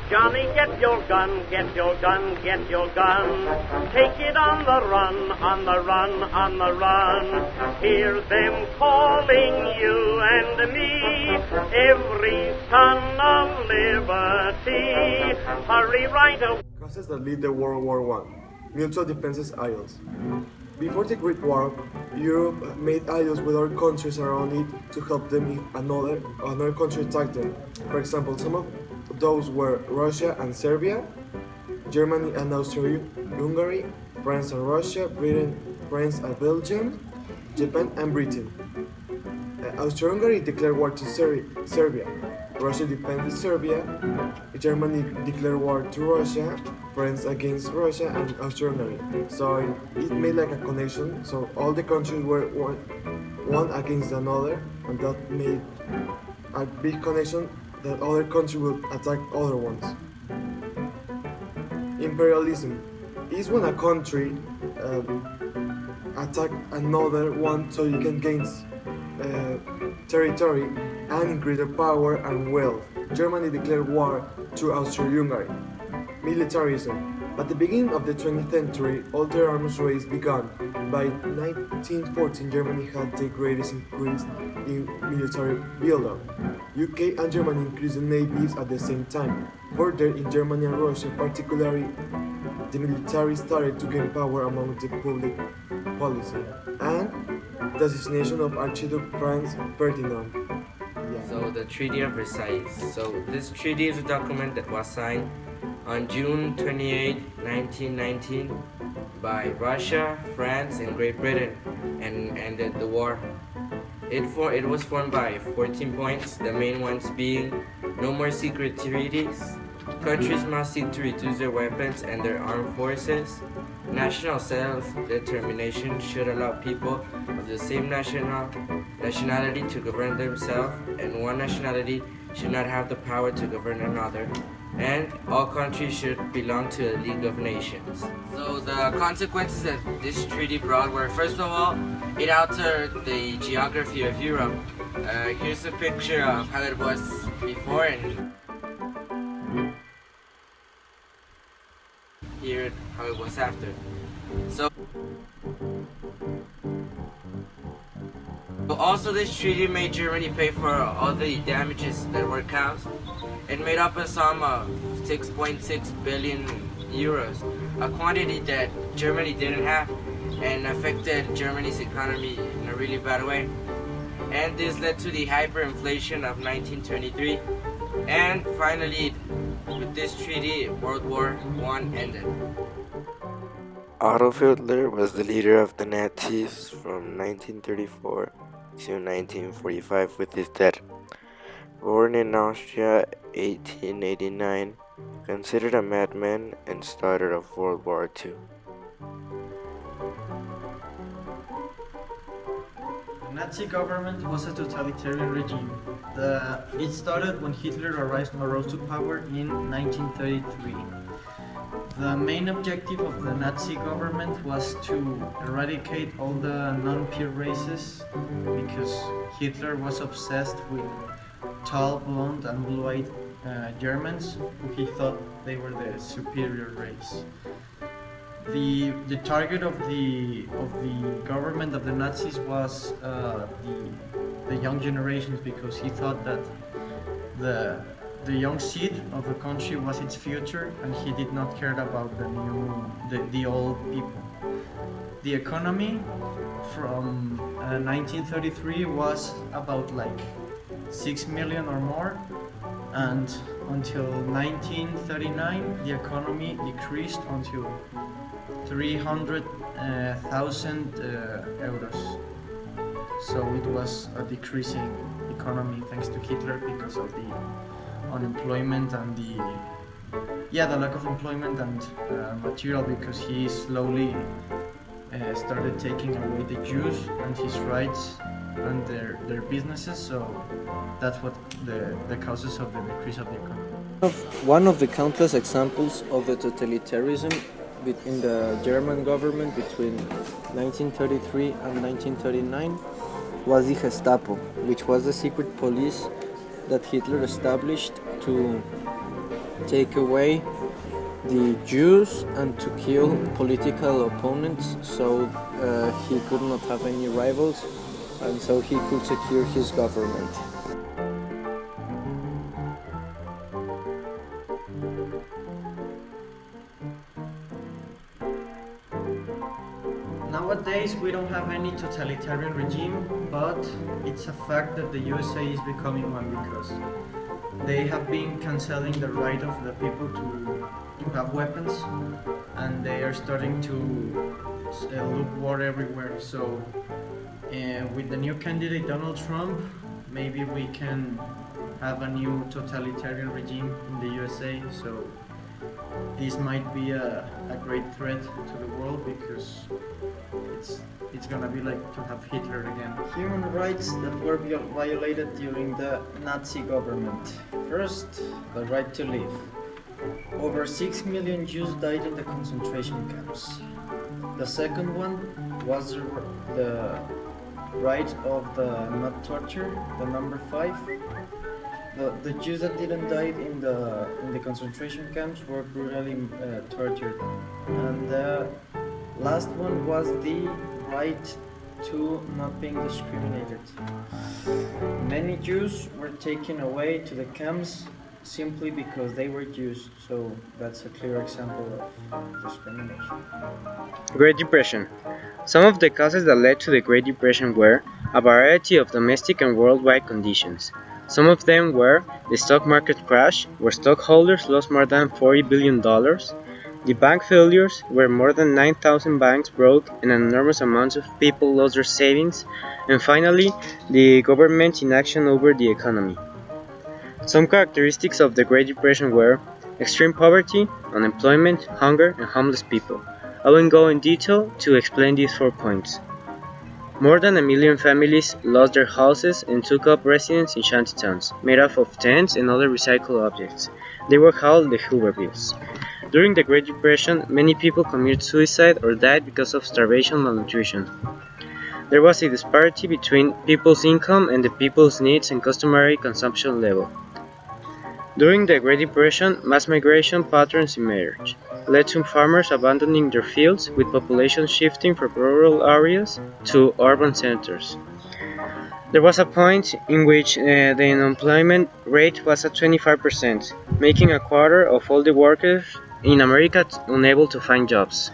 Johnny, get your gun, get your gun, get your gun. Take it on the run, on the run, on the run. Hear them calling you and me, every son of liberty. Hurry right away. Causes that lead to World War I. Mutual defenses allies. Before the Great War, Europe made allies with other countries around it to help them if another country attacked them. For example, some of those were Russia and Serbia, Germany and Austria-Hungary, France and Russia, Britain, France and Belgium, Japan and Britain. Austria-Hungary declared war to Serbia. Russia defended Serbia, Germany declared war to Russia, France against Russia, and Austria-Hungary. So it made like a connection, so all the countries were one against another, and that made a big connection that other countries will attack other ones. Imperialism is when a country attack another one so you can gain territory and greater power and wealth. Germany declared war to Austria-Hungary. Militarism. At the beginning of the 20th century, all the arms race began. By 1914, Germany had the greatest increase in military buildup. UK and Germany increased the navies at the same time. Further, in Germany and Russia, particularly, the military started to gain power among the public policy. And the assassination of Archduke Franz Ferdinand. So the Treaty of Versailles. So this treaty is a document that was signed on June 28, 1919 by Russia, France, and Great Britain and ended the war. It was formed by 14 points, the main ones being no more secret treaties, countries must seek to reduce their weapons and their armed forces, national self-determination should allow people of the same nationality to govern themselves, and one nationality should not have the power to govern another, and all countries should belong to the League of Nations. So the consequences that this treaty brought were, first of all, it altered the geography of Europe. Here's a picture of how it was before and here how it was after. So also this treaty made Germany pay for all the damages that were caused. It made up a sum of 6.6 billion euros, a quantity that Germany didn't have and affected Germany's economy in a really bad way. And this led to the hyperinflation of 1923. And finally, with this treaty, World War I ended. Adolf Hitler was the leader of the Nazis from 1934 to 1945 with his death. Born in Austria 1889, considered a madman and starter of World War II. The Nazi government was a totalitarian regime. It started when Hitler rose to power in 1933. The main objective of the Nazi government was to eradicate all the non-pure races because Hitler was obsessed with tall, blonde and blue-eyed Germans who he thought they were the superior race. The target of the government of the Nazis was the young generations because he thought that the young seed of the country was its future and he did not care about the old people. The economy from 1933 was about like 6 million or more, and until 1939 the economy decreased until 300,000 euros. So it was a decreasing economy thanks to Hitler because of the unemployment and the lack of employment and material, because he slowly started taking away the Jews and his rights and their businesses. So that's what the causes of the decrease of the economy. One of the countless examples of the totalitarianism in the German government between 1933 and 1939 was the Gestapo, which was the secret police that Hitler established to take away the Jews and to kill political opponents, so he could not have any rivals and so he could secure his government. Nowadays, we don't have any totalitarian regime, but it's a fact that the USA is becoming one because they have been canceling the right of the people to have weapons, and they are starting to look war everywhere. So, with the new candidate Donald Trump, maybe we can have a new totalitarian regime in the USA. So, this might be a great threat to the world because it's gonna be like to have Hitler again. Human rights that were violated during the Nazi government. First, the right to live. Over 6 million Jews died in the concentration camps. The second one was the right of the not torture, the number 5. The Jews that didn't die in the concentration camps were brutally tortured. And the last one was the right to not being discriminated. Many Jews were taken away to the camps simply because they were Jews, so that's a clear example of discrimination. Great Depression. Some of the causes that led to the Great Depression were a variety of domestic and worldwide conditions. Some of them were the stock market crash, where stockholders lost more than $40 billion, the bank failures, where more than 9,000 banks broke and an enormous amount of people lost their savings, and finally, the government inaction over the economy. Some characteristics of the Great Depression were extreme poverty, unemployment, hunger, and homeless people. I will go in detail to explain these 4 points. More than 1 million families lost their houses and took up residence in shantytowns, made up of tents and other recycled objects. They were called the Hoovervilles. During the Great Depression, many people committed suicide or died because of starvation and malnutrition. There was a disparity between people's income and the people's needs and customary consumption level. During the Great Depression, mass migration patterns emerged, led to farmers abandoning their fields, with population shifting from rural areas to urban centers. There was a point in which the unemployment rate was at 25%, making a quarter of all the workers in America unable to find jobs.